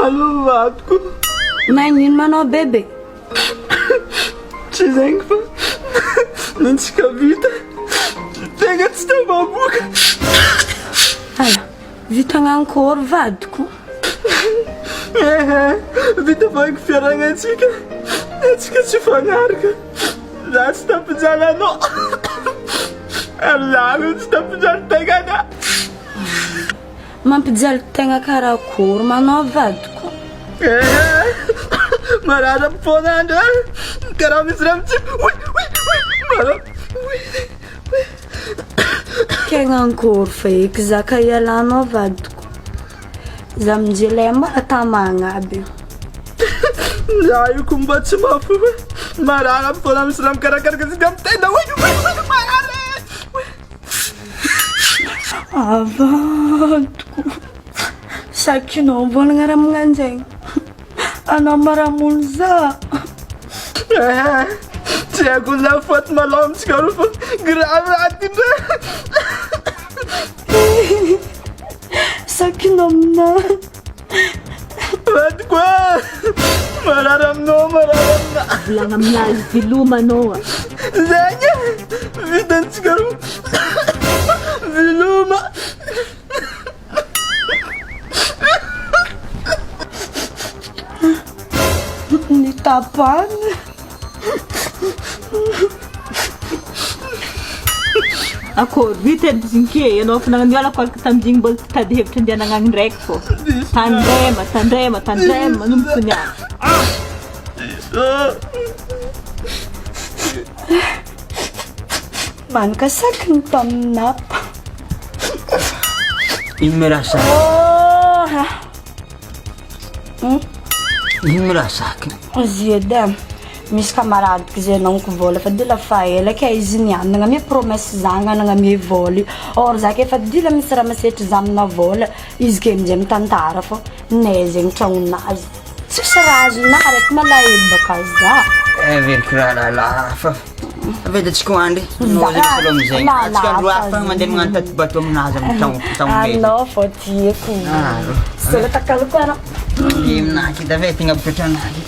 Alô, vadiko. Magnino manao bebe? Tsy zegny fa nintsika vita. Tegna tsy tavaboaka. Ala, vitan'ankory vadiko? Vita vaky fiaragna antsika. Antsika tsy fanaraka. Za tsy tampijaly anao. Ary zaho tsy tampijaly tegna anao. Mampijaly tegna karakory manao vadiko? Marara mponandra. Karaha misy raha mitsiko. Mara. Tegna ankory feky zaka ialanao vadiko. Za mijely mara tamagnaby. Za io ko mba tsy mafy. Marara mpona misy raha mikarakaraka zika amin'ny tenda. Marara. Vadiko. Sakinao volagna raha magnanjegny. Anao maramolo za. Tsy haiko za faty malomitsika ro fa grave raha tindra. Sakinao aminahy. Vadiko marara aminao, marara aminao. Volagna aminazy viloma anao. Zegny vitantsika ro viloma. Nitapany. Akory vita edy zinke anao fa nagnaniala koa tamigny mbola tady hevitra andehanana agny ndraiky fô. Tandrema manomboka niany. Manika sakiny taminapa. Ino mirasa? Ino mirasaka? Izy edy misy kamaradiko zay nanko vola fa dila fa ela ka izy niany nagname promesse zagna nagname vola. Or za ke fa dila misy raha masetry za amina vola izy ke aminjay mitantara fô nay zegny tragnonazy. Tsisy raha azonahy raiky malahelo baka za. Veriky raha lafa. Avedatsika hoandry. Nao zegny solo amizay. Atsika andro hafa mandeha magnano taty bato aminazy amin'ny tagno mety. Anao fô tiako. Solo takaloko anao. Iminaky davay tegna botra anazy.